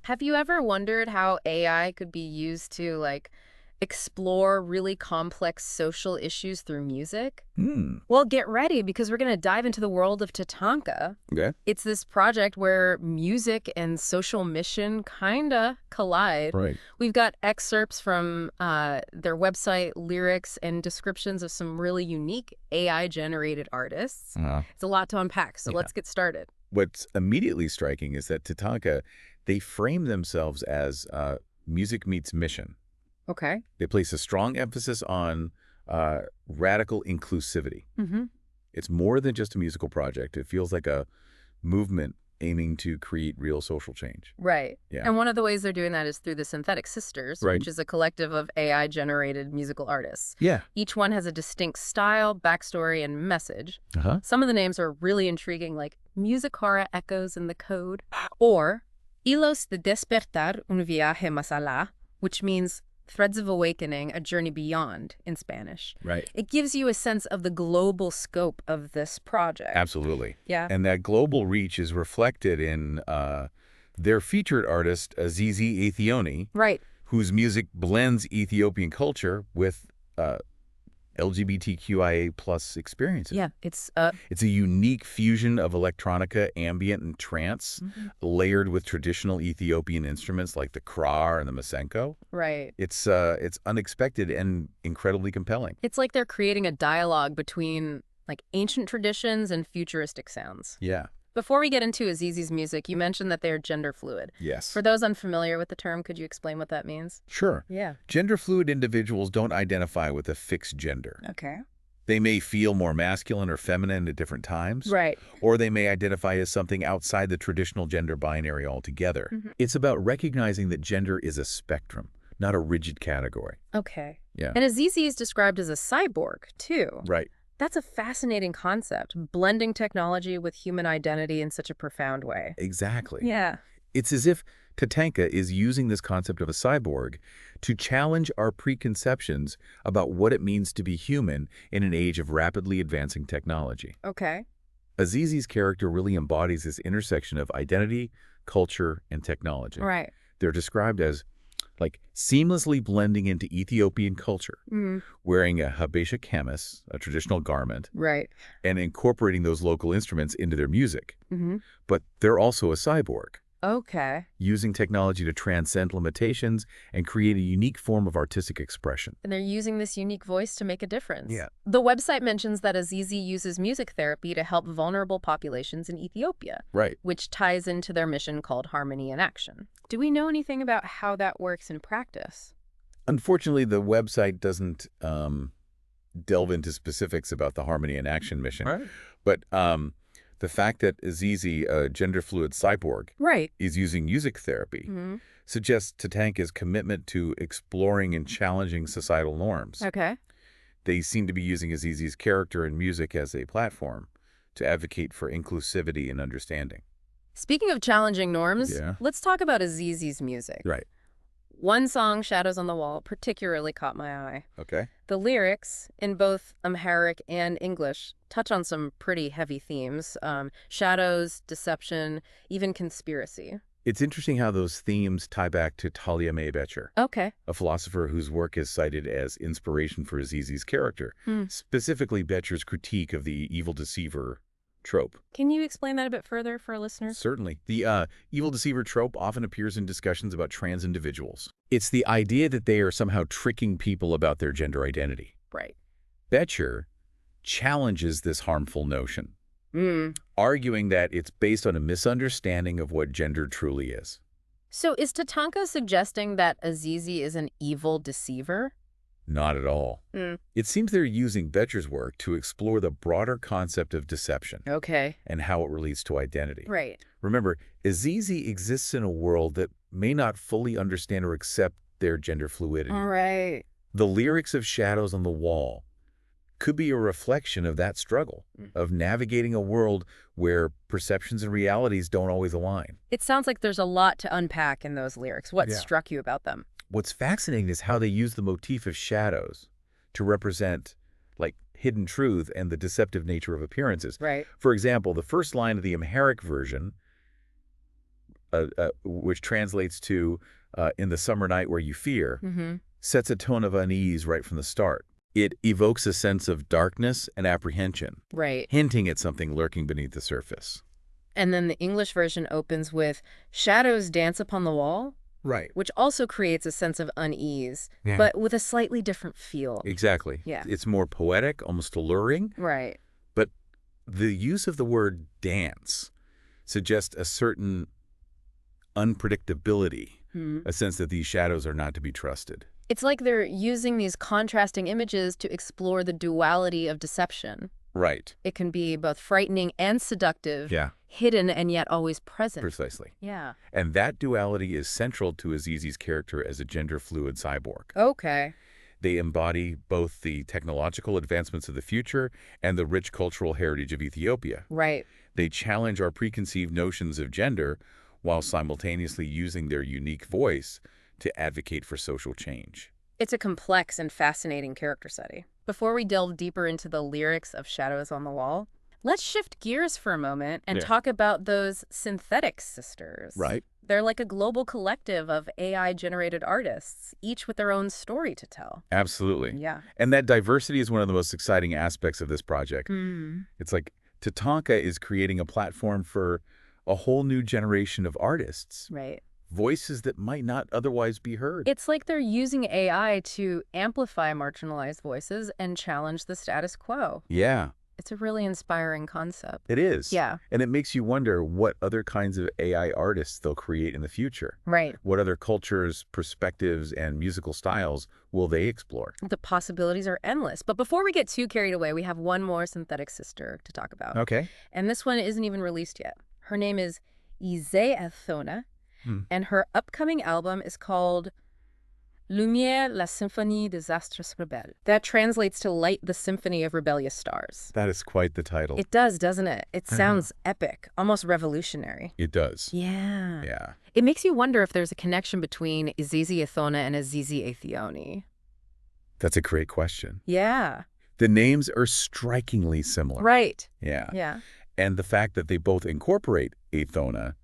Have you ever wondered how AI could be used to, like, explore really complex social issues through music? Hmm. Well, get ready because we're going to dive into the world of TATANKA. Okay. It's this project where music and social mission kind of collide. Right. We've got excerpts from their website, lyrics, and descriptions of some really unique AI-generated artists. It's a lot to unpack, so Yeah. let's get started. What's immediately striking is that TATANKA, they frame themselves as music meets mission. Okay. They place a strong emphasis on radical inclusivity. Mm-hmm. It's more than just a musical project. It feels like a movement aiming to create real social change. Right. Yeah. And one of the ways they're doing that is through the Synthetic Sisters, Right. which is a collective of AI-generated musical artists. Yeah. Each one has a distinct style, backstory, and message. Uh-huh. Some of the names are really intriguing, like Musicara Echoes in the Code, or Hilos de Despertar un viaje más allá, which means Threads of Awakening, a journey beyond in Spanish. Right. It gives you a sense of the global scope of this project. Absolutely. Yeah. And that global reach is reflected in their featured artist, azizi, Right. whose music blends Ethiopian culture with LGBTQIA+ experiences. Yeah, it's It's a unique fusion of electronica, ambient, and trance, layered with traditional Ethiopian instruments like the krar and the masenko. right. It's unexpected and incredibly compelling. It's like they're creating a dialogue between like ancient traditions and futuristic sounds. Yeah. Before we get into Azizi's music, you mentioned that they're gender fluid. Yes. For those unfamiliar with the term, could you explain what that means? Sure. Yeah. Gender-fluid individuals don't identify with a fixed gender. Okay. They may feel more masculine or feminine at different times. Right. Or they may identify as something outside the traditional gender binary altogether. It's about recognizing that gender is a spectrum, not a rigid category. Okay. Yeah. And Azizi is described as a cyborg, too. Right. That's a fascinating concept, blending technology with human identity in such a profound way. Exactly. Yeah. It's as if TATANKA is using this concept of a cyborg to challenge our preconceptions about what it means to be human in an age of rapidly advancing technology. Okay. Azizi's character really embodies this intersection of identity, culture, and technology. Right. They're described as like seamlessly blending into Ethiopian culture, wearing a ħabéshë qamiስ, a traditional garment, Right. and incorporating those local instruments into their music. Mm-hmm. But they're also a cyborg, Okay. using technology to transcend limitations and create a unique form of artistic expression. And they're using this unique voice to make a difference. Yeah. The website mentions that Azizi uses music therapy to help vulnerable populations in Ethiopia, Right. which ties into their mission called Harmony in Action. Do we know anything about how that works in practice? Unfortunately, the website doesn't delve into specifics about the Harmony in Action mission. Right. But the fact that Azizi, a gender-fluid cyborg, Right. is using music therapy suggests TATANKA's commitment to exploring and challenging societal norms. Okay. They seem to be using Azizi's character and music as a platform to advocate for inclusivity and understanding. Speaking of challenging norms, Yeah. let's talk about Azizi's music. Right. One song, Shadows on the Wall, particularly caught my eye. Okay. The lyrics, in both Amharic and English, touch on some pretty heavy themes. Shadows, deception, even conspiracy. It's interesting how those themes tie back to Talia May Becher, Okay. a philosopher whose work is cited as inspiration for Azizi's character, specifically Becher's critique of the evil deceiver trope. Can you explain that a bit further for our listeners? Certainly. The evil deceiver trope often appears in discussions about trans individuals. It's the idea that they are somehow tricking people about their gender identity. Right. Becher challenges this harmful notion, arguing that it's based on a misunderstanding of what gender truly is. So is TATANKA suggesting that Azizi is an evil deceiver? Not at all. It seems they're using Becher's work to explore the broader concept of deception Okay. and how it relates to identity. Right. Remember, Azizi exists in a world that may not fully understand or accept their gender fluidity. All right. The lyrics of Shadows on the Wall could be a reflection of that struggle, of navigating a world where perceptions and realities don't always align. It sounds like there's a lot to unpack in those lyrics. What struck you about them? What's fascinating is how they use the motif of shadows to represent, like, hidden truth and the deceptive nature of appearances. Right. For example, the first line of the Amharic version which translates to in the summer night where you fear, sets a tone of unease right from the start. It evokes a sense of darkness and apprehension, Right. hinting at something lurking beneath the surface. And then the English version opens with shadows dance upon the wall, Right. which also creates a sense of unease, Yeah. but with a slightly different feel. Exactly. Yeah. It's more poetic, almost alluring. Right. But the use of the word dance suggests a certain unpredictability, a sense that these shadows are not to be trusted. It's like they're using these contrasting images to explore the duality of deception. Right. It can be both frightening and seductive, Yeah. hidden and yet always present. Precisely. Yeah. And that duality is central to Azizi's character as a gender-fluid cyborg. Okay. They embody both the technological advancements of the future and the rich cultural heritage of Ethiopia. Right. They challenge our preconceived notions of gender while simultaneously using their unique voice to advocate for social change. It's a complex and fascinating character study. Before we delve deeper into the lyrics of Shadows on the Wall, let's shift gears for a moment and talk about those synthetic sisters. Right. They're like a global collective of AI-generated artists, each with their own story to tell. Absolutely. Yeah. And that diversity is one of the most exciting aspects of this project. It's like TATANKA is creating a platform for a whole new generation of artists. Right. Voices that might not otherwise be heard. It's like they're using AI to amplify marginalized voices and challenge the status quo. Yeah. It's a really inspiring concept. It is. Yeah. And it makes you wonder what other kinds of AI artists they'll create in the future. Right. What other cultures, perspectives, and musical styles will they explore? The possibilities are endless. But before we get too carried away, we have one more synthetic sister to talk about. Okay. And this one isn't even released yet. Her name is aethona, and her upcoming album is called Lumière la symphonie des astres rebelles. That translates to Light the Symphony of Rebellious Stars. That is quite the title. It does, doesn't it? It sounds epic, almost revolutionary. It does. Yeah. Yeah. It makes you wonder if there's a connection between azizi aethona and azizi aethone. That's a great question. Yeah. The names are strikingly similar. Right. Yeah. Yeah. And the fact that they both incorporate aethona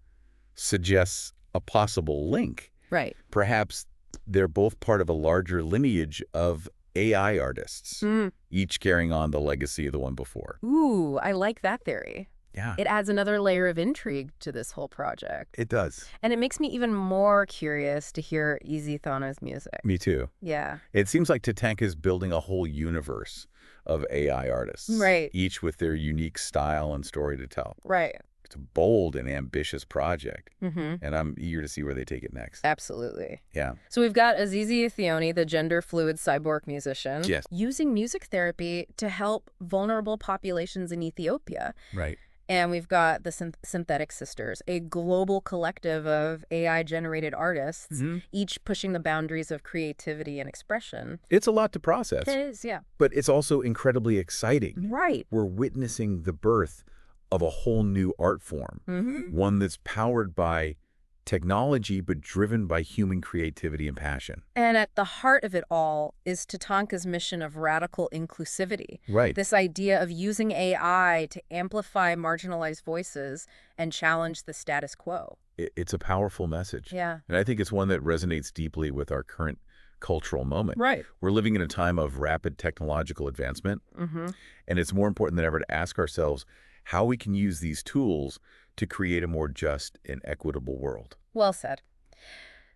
suggests a possible link. Right. Perhaps they're both part of a larger lineage of AI artists, each carrying on the legacy of the one before. Ooh, I like that theory. Yeah. It adds another layer of intrigue to this whole project. It does. And it makes me even more curious to hear aethona's's music. Me too. Yeah. It seems like TATANKA is building a whole universe of AI artists. Right. Each with their unique style and story to tell. Right. It's a bold and ambitious project, Mm-hmm. and I'm eager to see where they take it next. Absolutely. Yeah. So we've got Azizi Aethone, the gender-fluid cyborg musician, Yes. using music therapy to help vulnerable populations in Ethiopia. Right. And we've got the Synthetic Sisters, a global collective of AI-generated artists, each pushing the boundaries of creativity and expression. It's a lot to process, It is, yeah. but it's also incredibly exciting. Right. We're witnessing the birth of a whole new art form, one that's powered by technology but driven by human creativity and passion. And at the heart of it all is TATANKA's mission of radical inclusivity. Right. This idea of using AI to amplify marginalized voices and challenge the status quo. It's a powerful message. Yeah. And I think it's one that resonates deeply with our current cultural moment. Right. We're living in a time of rapid technological advancement, and it's more important than ever to ask ourselves how we can use these tools to create a more just and equitable world. Well said.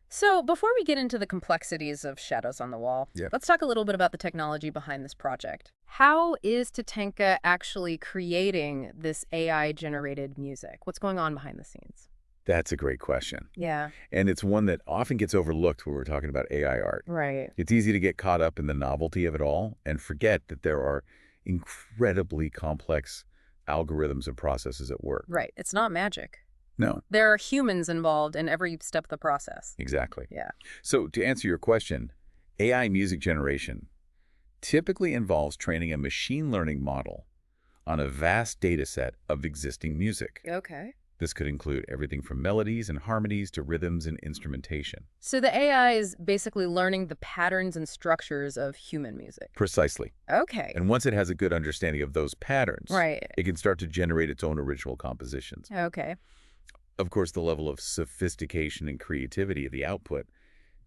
So before we get into the complexities of Shadows on the Wall, let's talk a little bit about the technology behind this project. How is TATANKA actually creating this AI-generated music? What's going on behind the scenes? That's a great question. Yeah. And it's one that often gets overlooked when we're talking about AI art. Right. It's easy to get caught up in the novelty of it all and forget that there are incredibly complex algorithms and processes at work. Right. It's not magic. No. There are humans involved in every step of the process. Exactly. Yeah. So to answer your question, AI music generation typically involves training a machine learning model on a vast data set of existing music. Okay. This could include everything from melodies and harmonies to rhythms and instrumentation. So the AI is basically learning the patterns and structures of human music. Precisely. Okay. And once it has a good understanding of those patterns, Right. it can start to generate its own original compositions. Okay. Of course, the level of sophistication and creativity of the output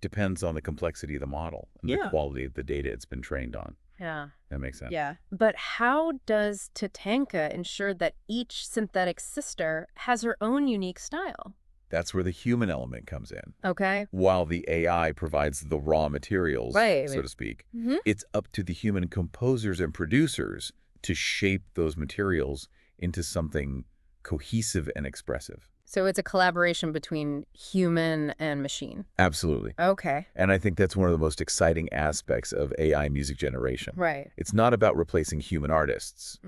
depends on the complexity of the model and the quality of the data it's been trained on. Yeah. That makes sense. Yeah. But how does TATANKA ensure that each synthetic sister has her own unique style? That's where the human element comes in. Okay. While the AI provides the raw materials, Right. so to speak, Mm-hmm. it's up to the human composers and producers to shape those materials into something cohesive and expressive. So it's a collaboration between human and machine. Absolutely. Okay. And I think that's one of the most exciting aspects of AI music generation. Right. It's not about replacing human artists,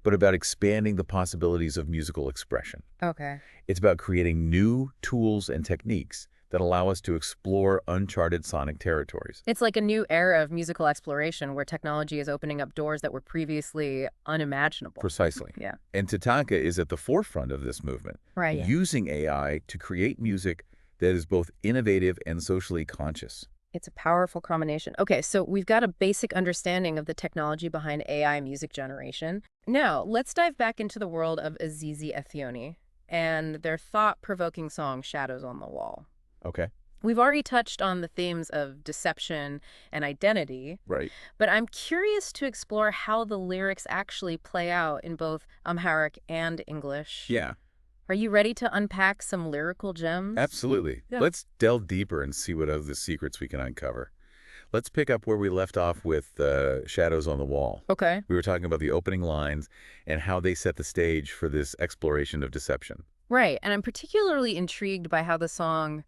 but about expanding the possibilities of musical expression. Okay. It's about creating new tools and techniques that allow us to explore uncharted sonic territories. It's like a new era of musical exploration where technology is opening up doors that were previously unimaginable. Precisely. Yeah. And TATANKA is at the forefront of this movement, Right. using AI to create music that is both innovative and socially conscious. It's a powerful combination. Okay, so we've got a basic understanding of the technology behind AI music generation. Now, let's dive back into the world of azizi aethona and their thought-provoking song, Shadows on the Wall. Okay. We've already touched on the themes of deception and identity, Right. but I'm curious to explore how the lyrics actually play out in both Amharic and English. Yeah, Are you ready to unpack some lyrical gems? absolutely. Yeah. Let's delve deeper and see what other secrets we can uncover. Let's pick up where we left off with Shadows on the Wall. Okay. We were talking about the opening lines and how they set the stage for this exploration of deception. Right, and I'm particularly intrigued by how the song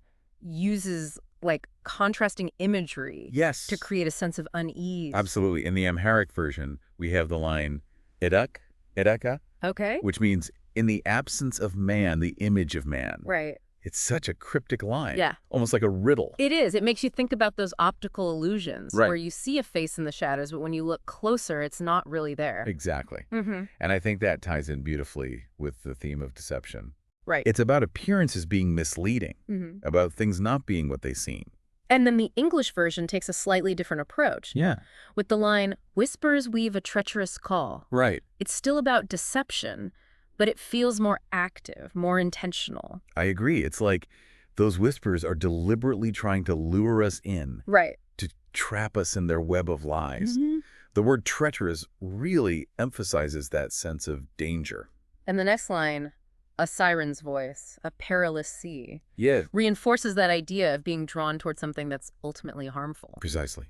uses, like, contrasting imagery Yes. to create a sense of unease. Absolutely. In the Amharic version, we have the line, Edak, Edaka, Okay. which means, in the absence of man, the image of man. Right. It's such a cryptic line. Yeah. Almost like a riddle. It is. It makes you think about those optical illusions Right. where you see a face in the shadows, but when you look closer, it's not really there. Exactly. Mm-hmm. And I think that ties in beautifully with the theme of deception. Right. It's about appearances being misleading, Mm-hmm. about things not being what they seem. And then the English version takes a slightly different approach. Yeah. With the line, "Whispers weave a treacherous call." Right. It's still about deception, but it feels more active, more intentional. I agree. It's like those whispers are deliberately trying to lure us in, Right. to trap us in their web of lies. Mm-hmm. The word treacherous really emphasizes that sense of danger. And the next line, "A siren's voice, a perilous sea," Yeah, reinforces that idea of being drawn towards something that's ultimately harmful. precisely.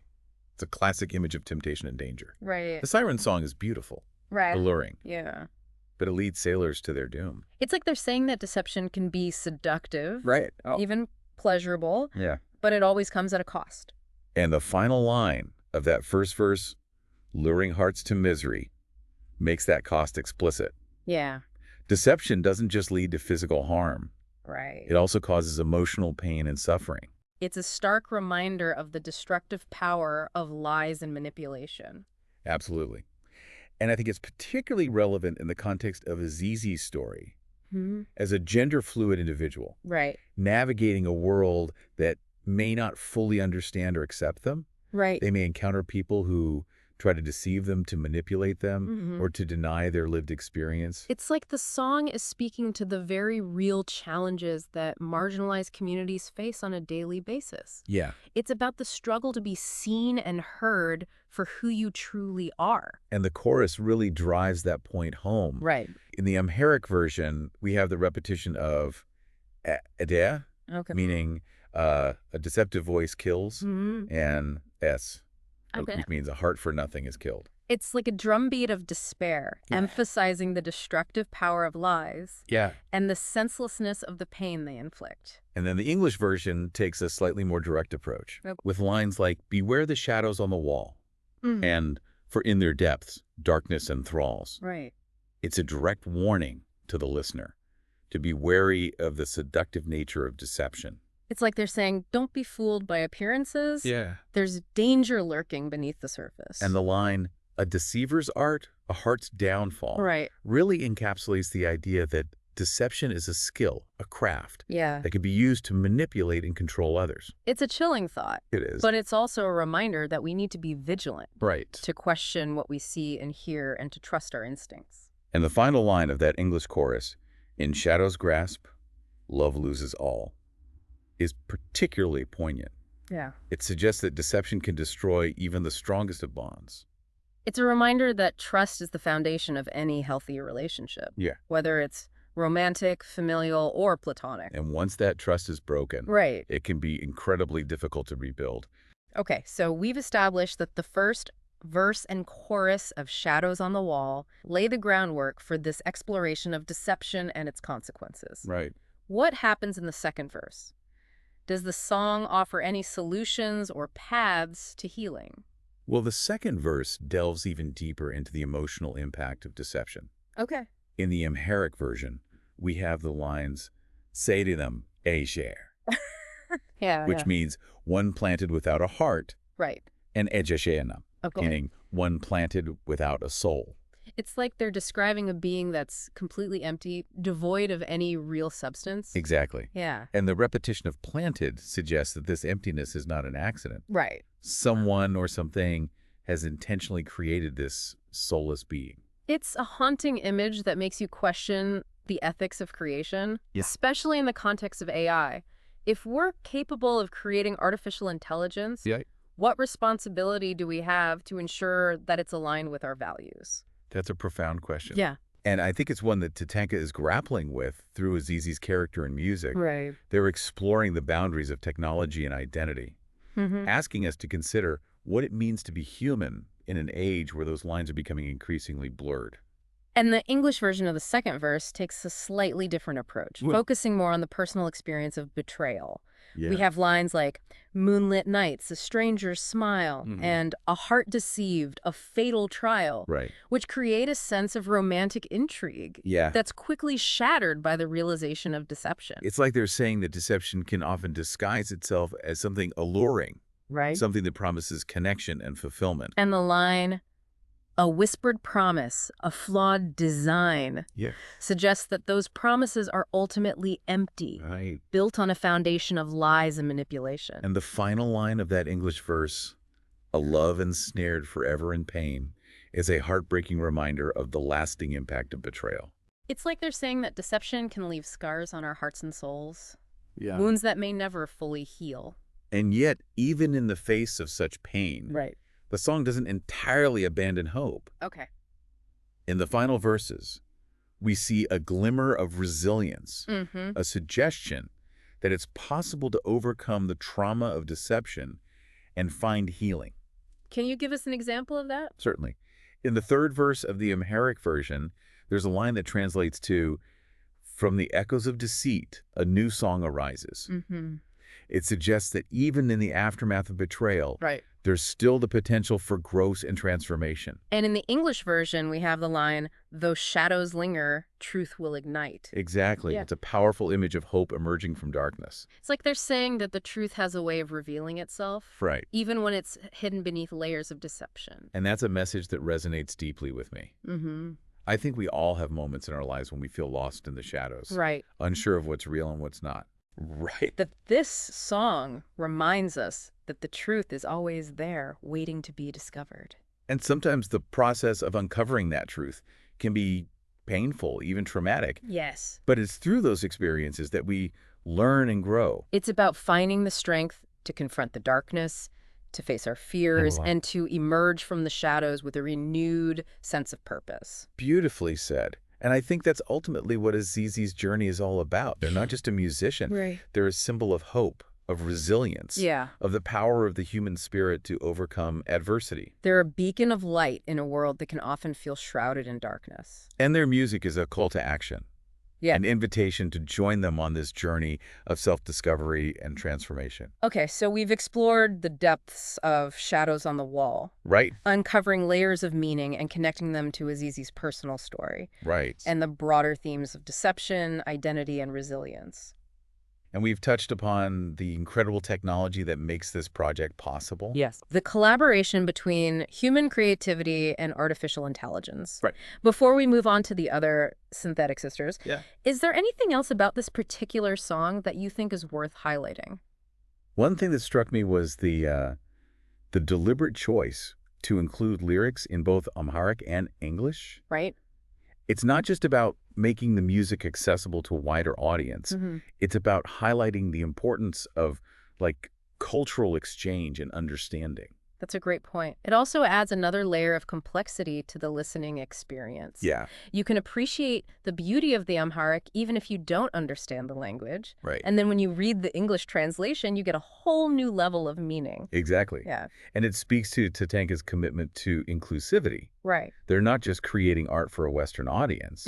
It's a classic image of temptation and danger. Right. The siren song is beautiful, Right. alluring, Yeah. but it leads sailors to their doom. It's like they're saying that deception can be seductive, Right. even pleasurable, Yeah. but it always comes at a cost. And the final line of that first verse, luring hearts to misery, makes that cost explicit. Yeah. Deception doesn't just lead to physical harm. Right. It also causes emotional pain and suffering. It's a stark reminder of the destructive power of lies and manipulation. Absolutely. And I think it's particularly relevant in the context of Azizi's story. Hmm. As a gender-fluid individual, Right. navigating a world that may not fully understand or accept them, Right. they may encounter people who try to deceive them, to manipulate them, Mhm. or to deny their lived experience. It's like the song is speaking to the very real challenges that marginalized communities face on a daily basis. Yeah. It's about the struggle to be seen and heard for who you truly are. And the chorus really drives that point home. Right. In the Amharic version, we have the repetition of edea, Okay. meaning a deceptive voice kills, Mhm. and s, Okay. which means a heart for nothing is killed. It's like a drumbeat of despair, Yeah. emphasizing the destructive power of lies Yeah. and the senselessness of the pain they inflict. And then the English version takes a slightly more direct approach, Yep. with lines like, beware the shadows on the wall, Mhm. and for in their depths, darkness and thralls. Right. It's a direct warning to the listener to be wary of the seductive nature of deception. It's like they're saying, don't be fooled by appearances. Yeah. There's danger lurking beneath the surface. And the line, a deceiver's art, a heart's downfall, Right. really encapsulates the idea that deception is a skill, a craft, Yeah. that can be used to manipulate and control others. It's a chilling thought, It is. but it's also a reminder that we need to be vigilant, Right. to question what we see and hear, and to trust our instincts. And the final line of that English chorus, in shadow's grasp, love loses all, is particularly poignant. Yeah. It suggests that deception can destroy even the strongest of bonds. It's a reminder that trust is the foundation of any healthy relationship, Yeah. whether it's romantic, familial, or platonic. And once that trust is broken, Right. it can be incredibly difficult to rebuild. Okay, so we've established that the first verse and chorus of Shadows on the Wall lay the groundwork for this exploration of deception and its consequences. Right. What happens in the second verse? Does the song offer any solutions or paths to healing? Well, the second verse delves even deeper into the emotional impact of deception. Okay. In the Amharic version, we have the lines, 𝗧𝗕ᗕ, which means one planted without a heart, Right. and 𝗧𝗕ᗕ, Okay. meaning one planted without a soul. It's like they're describing a being that's completely empty, devoid of any real substance. Exactly. Yeah. And the repetition of planted suggests that this emptiness is not an accident. Right. Someone or something has intentionally created this soulless being. It's a haunting image that makes you question the ethics of creation, Yeah. especially in the context of AI. If we're capable of creating artificial intelligence, Yeah. what responsibility do we have to ensure that it's aligned with our values? That's a profound question. Yeah. And I think it's one that TATANKA is grappling with through azizi's character and music. Right. They're exploring the boundaries of technology and identity, asking us to consider what it means to be human in an age where those lines are becoming increasingly blurred. And the English version of the second verse takes a slightly different approach, Well- focusing more on the personal experience of betrayal. Yeah. We have lines like, moonlit nights, a stranger's smile, and a heart deceived, a fatal trial, Right. which create a sense of romantic intrigue Yeah. that's quickly shattered by the realization of deception. It's like they're saying that deception can often disguise itself as something alluring, Right. something that promises connection and fulfillment. And the line, a whispered promise, a flawed design, Yeah. suggests that those promises are ultimately empty, Right. built on a foundation of lies and manipulation. And the final line of that English verse, a love ensnared forever in pain, is a heartbreaking reminder of the lasting impact of betrayal. It's like they're saying that deception can leave scars on our hearts and souls, Yeah. wounds that may never fully heal. And yet, even in the face of such pain, Right. the song doesn't entirely abandon hope. Okay. In the final verses, we see a glimmer of resilience, a suggestion that it's possible to overcome the trauma of deception and find healing. Can you give us an example of that? Certainly. In the third verse of the Amharic version, there's a line that translates to, "From the echoes of deceit, a new song arises." It suggests that even in the aftermath of betrayal, Right. there's still the potential for growth and transformation. And in the English version, we have the line, though shadows linger, truth will ignite. Exactly. Yeah. It's a powerful image of hope emerging from darkness. It's like they're saying that the truth has a way of revealing itself, Right. even when it's hidden beneath layers of deception. And that's a message that resonates deeply with me. I think we all have moments in our lives when we feel lost in the shadows, Right. unsure of what's real and what's not. Right. That this song reminds us that the truth is always there, waiting to be discovered. And sometimes the process of uncovering that truth can be painful, even traumatic. Yes. But it's through those experiences that we learn and grow. It's about finding the strength to confront the darkness, to face our fears, and to emerge from the shadows with a renewed sense of purpose. Beautifully said. And I think that's ultimately what Azizi's journey is all about. They're not just a musician. Right. They're a symbol of hope, of resilience, Yeah. of the power of the human spirit to overcome adversity. They're a beacon of light in a world that can often feel shrouded in darkness. And their music is a call to action. Yeah. An invitation to join them on this journey of self-discovery and transformation. Okay, so we've explored the depths of Shadows on the Wall, Right, uncovering layers of meaning and connecting them to Azizi's personal story, right. and the broader themes of deception, identity, and resilience. And we've touched upon the incredible technology that makes this project possible. Yes. The collaboration between human creativity and artificial intelligence. Right. Before we move on to the other synthetic sisters, Yeah. is there anything else about this particular song that you think is worth highlighting? One thing that struck me was the deliberate choice to include lyrics in both Amharic and English. Right? It's not just about making the music accessible to a wider audience. It's about highlighting the importance of, like, cultural exchange and understanding. That's a great point. It also adds another layer of complexity to the listening experience. Yeah. You can appreciate the beauty of the Amharic even if you don't understand the language. Right. And then when you read the English translation, you get a whole new level of meaning. Exactly. Yeah. And it speaks to TATANKA's commitment to inclusivity. Right. They're not just creating art for a Western audience.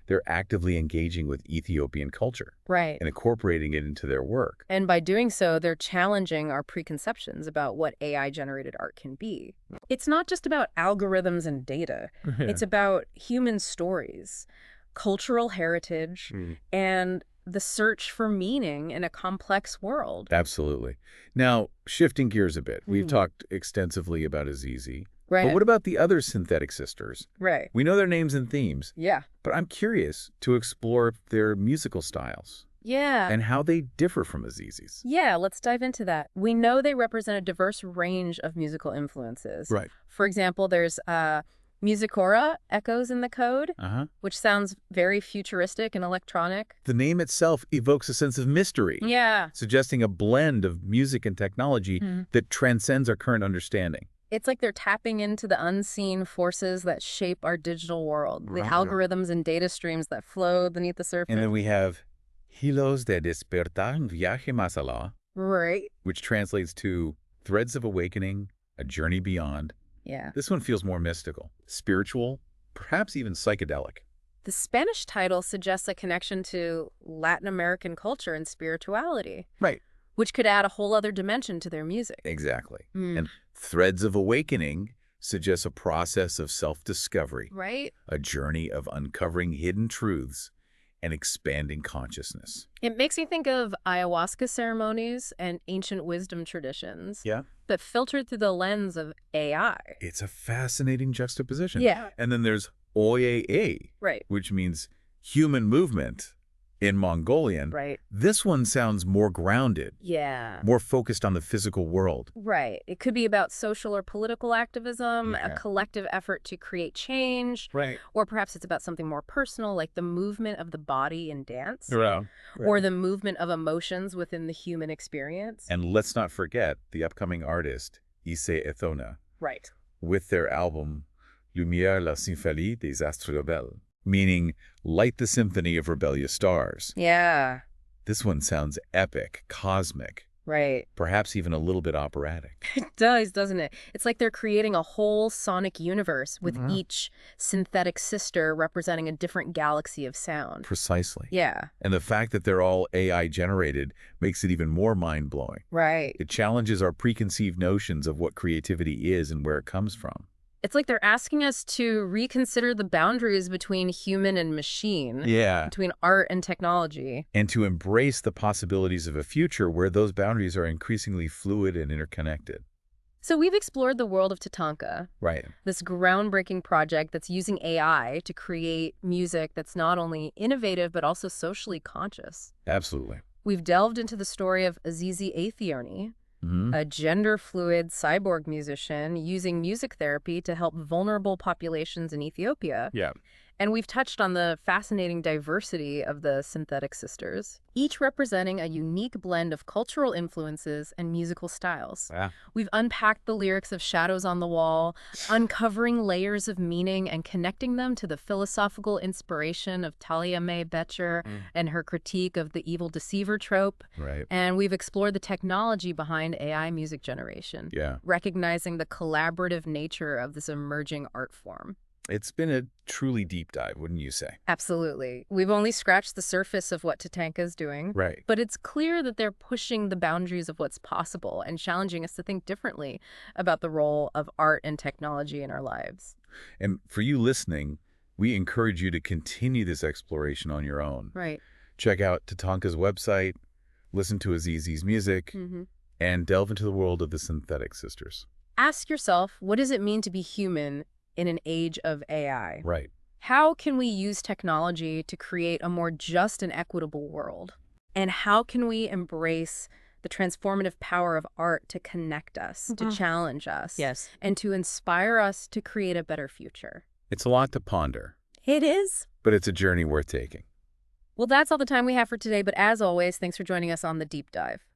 They're actively engaging with Ethiopian culture. Right. And incorporating it into their work. And by doing so, they're challenging our preconceptions about what AI-generated art can be. It's not just about algorithms and data. It's about human stories, cultural heritage, and the search for meaning in a complex world. Absolutely. Now, shifting gears a bit, we've talked extensively about azizi. Right. But what about the other synthetic sisters? Right. We know their names and themes. Yeah. But I'm curious to explore their musical styles. Yeah. And how they differ from azizis. Yeah, let's dive into that. We know they represent a diverse range of musical influences. Right. For example, there's 𝗧𝗧𝗧𝗧𝗧𝗧𝗧 echoes in the code, which sounds very futuristic and electronic. The name itself evokes a sense of mystery. Yeah. Suggesting a blend of music and technology that transcends our current understanding. It's like they're tapping into the unseen forces that shape our digital world, the algorithms and data streams that flow beneath the surface. And then we have Hilos de despertar un viaje más allá, Right. which translates to Threads of Awakening, a journey beyond. Yeah. This one feels more mystical, spiritual, perhaps even psychedelic. The Spanish title suggests a connection to Latin American culture and spirituality. Right. Which could add a whole other dimension to their music. Exactly. And Threads of Awakening suggests a process of self-discovery. Right. A journey of uncovering hidden truths and expanding consciousness. It makes me think of ayahuasca ceremonies and ancient wisdom traditions. Yeah. But filtered through the lens of AI. It's a fascinating juxtaposition. Yeah. And then there's Oye, right. which means human movement in Mongolian. Right. This one sounds more grounded. Yeah. More focused on the physical world. Right. It could be about social or political activism, a collective effort to create change. Right. Or perhaps it's about something more personal, like the movement of the body in dance. Right. Or the movement of emotions within the human experience. And let's not forget the upcoming artist, aethona. Right. With their album, Lumière la symphonie des astres rebelles, meaning light the symphony of rebellious stars. Yeah. This one sounds epic, cosmic. Right. Perhaps even a little bit operatic. It does, doesn't it? It's like they're creating a whole sonic universe with each synthetic sister representing a different galaxy of sound. Precisely. Yeah. And the fact that they're all AI generated makes it even more mind-blowing. Right. It challenges our preconceived notions of what creativity is and where it comes from. It's like they're asking us to reconsider the boundaries between human and machine. Yeah. Between art and technology. And to embrace the possibilities of a future where those boundaries are increasingly fluid and interconnected. So we've explored the world of TATANKA. Right. This groundbreaking project that's using AI to create music that's not only innovative, but also socially conscious. Absolutely. We've delved into the story of azizi aethona, a gender-fluid cyborg musician using music therapy to help vulnerable populations in Ethiopia. Yeah. And we've touched on the fascinating diversity of the synthetic sisters, each representing a unique blend of cultural influences and musical styles. Yeah. We've unpacked the lyrics of Shadows on the Wall, uncovering layers of meaning and connecting them to the philosophical inspiration of Talia May Becher and her critique of the evil deceiver trope. Right. And we've explored the technology behind AI music generation, recognizing the collaborative nature of this emerging art form. It's been a truly deep dive, wouldn't you say? Absolutely. We've only scratched the surface of what TATANKA is doing. Right. But it's clear that they're pushing the boundaries of what's possible and challenging us to think differently about the role of art and technology in our lives. And for you listening, we encourage you to continue this exploration on your own. Right. Check out TATANKA's website, listen to azizi's music, and delve into the world of the synthetic sisters. Ask yourself, what does it mean to be human in an age of AI? Right. How can we use technology to create a more just and equitable world? And how can we embrace the transformative power of art to connect us, to challenge us, and to inspire us to create a better future? It's a lot to ponder. It is. But it's a journey worth taking. Well, that's all the time we have for today, but as always, thanks for joining us on The Deep Dive.